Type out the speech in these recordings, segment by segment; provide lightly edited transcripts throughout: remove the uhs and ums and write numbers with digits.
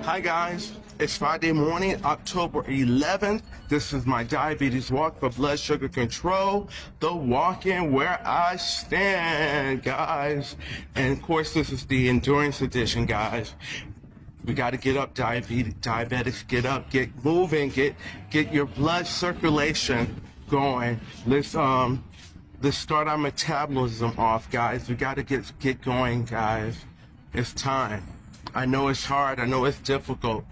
Hi guys, it's Friday morning, October 11th. This is my diabetes walk for blood sugar control, the walk-in where I stand, guys. And of course, this is the endurance edition, guys. We got to get up, diabetics, get up, get moving, get your blood circulation going. Let's start our metabolism off, guys. We got to get going, guys. It's time. I know it's hard. I know it's difficult.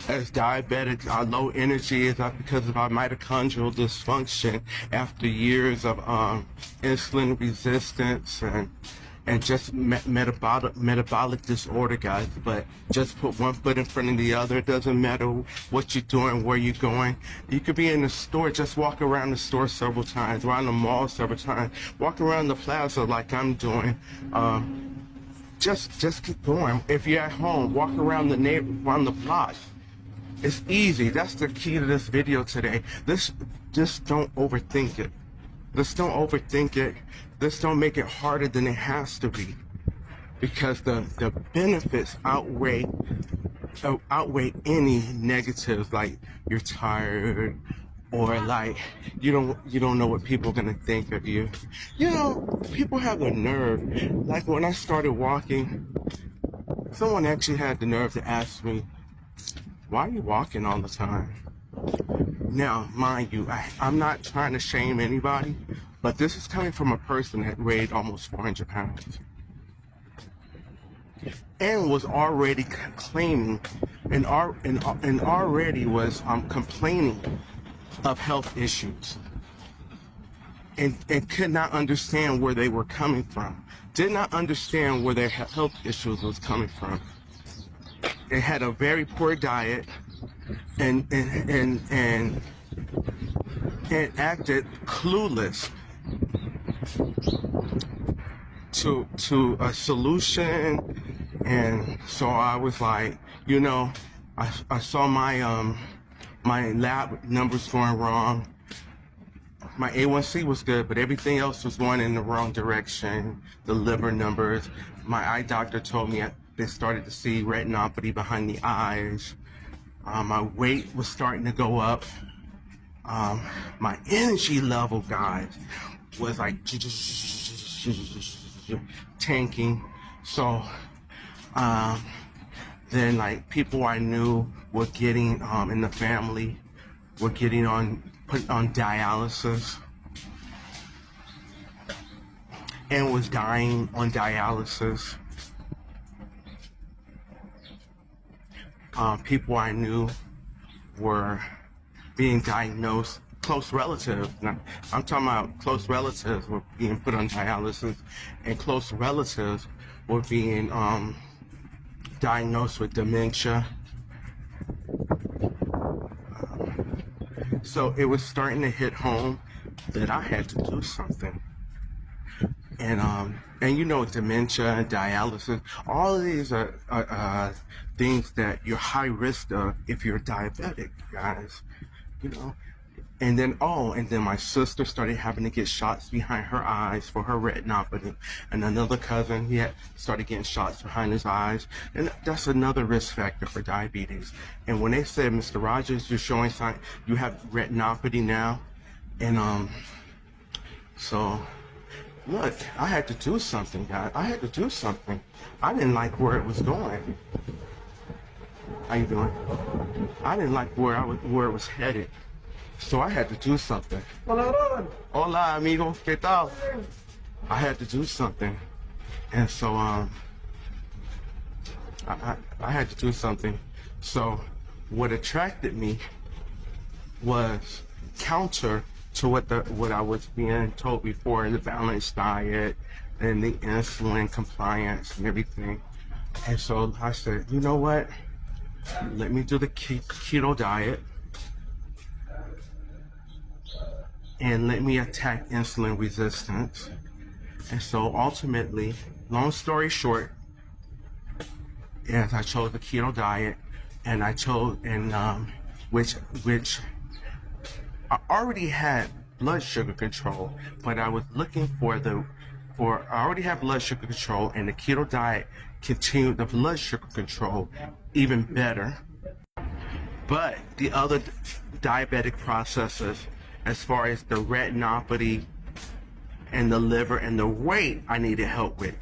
As diabetics, our low energy is because of our mitochondrial dysfunction after years of insulin resistance and just metabolic disorder, guys. But just put one foot in front of the other. It doesn't matter what you're doing, where you're going. You could be in the store, just walk around the store several times, around the mall several times, walk around the plaza like I'm doing. Just keep going. If you're at home, walk around around the block. It's easy. That's the key to this video today. Just don't overthink it. Just don't overthink it. Just don't make it harder than it has to be. Because the benefits outweigh any negatives, like you're tired, or like you don't know what people are gonna think of you. You know, people have the nerve. Like when I started walking, someone actually had the nerve to ask me, "Why are you walking all the time?" Now, mind you, I'm not trying to shame anybody, but this is coming from a person that weighed almost 400 pounds and was already claiming and already was complaining of health issues, and could not understand where they were coming from. Did not understand where their health issues was coming from. They had a very poor diet and acted clueless to a solution. And so I was like, you know, I saw my lab numbers going wrong. My A1C was good, but everything else was going in the wrong direction. The liver numbers. My eye doctor told me they started to see retinopathy behind the eyes. My weight was starting to go up. My energy level, guys, was like tanking. So then, like, people I knew were getting in the family were getting put on dialysis and was dying on dialysis. People I knew were being diagnosed, close relatives. Now, I'm talking about close relatives were being put on dialysis, and close relatives were being diagnosed with dementia. So it was starting to hit home that I had to do something. And you know, dementia and dialysis, all of these are things that you're high risk of if you're diabetic, guys. You know, and then my sister started having to get shots behind her eyes for her retinopathy, and another cousin, he started getting shots behind his eyes, and that's another risk factor for diabetes. And when they said, "Mr. Rogers, you're showing sign, you have retinopathy now," and so look, I had to do something, guys. I had to do something. I didn't like where it was going. How you doing? I didn't like where it was headed. So I had to do something. Hola, amigo. ¿Qué tal? I had to do something. And so I had to do something. So what attracted me was counter to what I was being told before, the balanced diet and the insulin compliance and everything. And so I said, you know what? Let me do the keto diet and let me attack insulin resistance. And so ultimately, long story short, yes, I chose the keto diet, and I chose, which I already had blood sugar control, but I was looking I already had blood sugar control, and the keto diet continue the blood sugar control even better. But the other diabetic processes, as far as the retinopathy and the liver and the weight, I needed help with.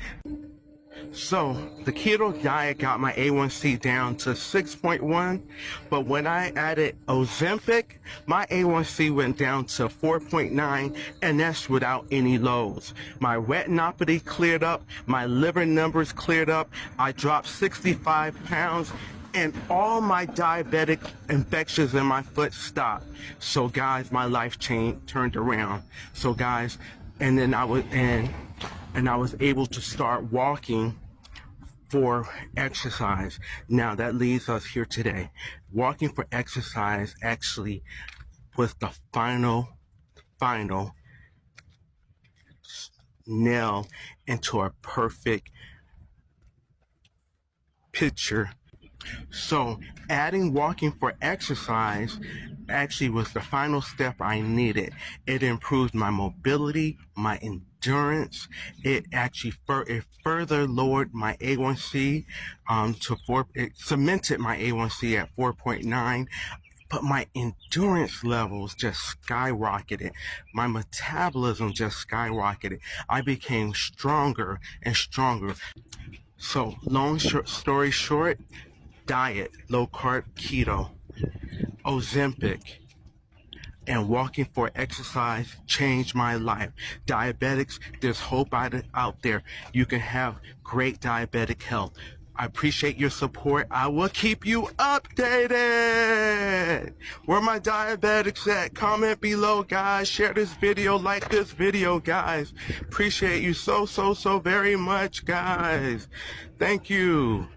So the keto diet got my A1C down to 6.1, but when I added Ozempic, my A1C went down to 4.9, and that's without any lows. My retinopathy cleared up, my liver numbers cleared up, I dropped 65 pounds, and all my diabetic infections in my foot stopped. So guys, my life turned around. So guys, and then I was able to start walking for exercise. Now that leads us here today. Walking for exercise actually was the final nail into a perfect picture. So adding walking for exercise actually was the final step I needed. It improved my mobility, my endurance. It actually further lowered my A1C to 4. It cemented my A1C at 4.9. But my endurance levels just skyrocketed. My metabolism just skyrocketed. I became stronger and stronger. So story short, diet, low carb, keto, Ozempic, and walking for exercise changed my life. Diabetics, there's hope out there. You can have great diabetic health. I appreciate your support. I will keep you updated. Where my diabetics at? Comment below, guys. Share this video, like this video, guys. Appreciate you so very much, guys. Thank you.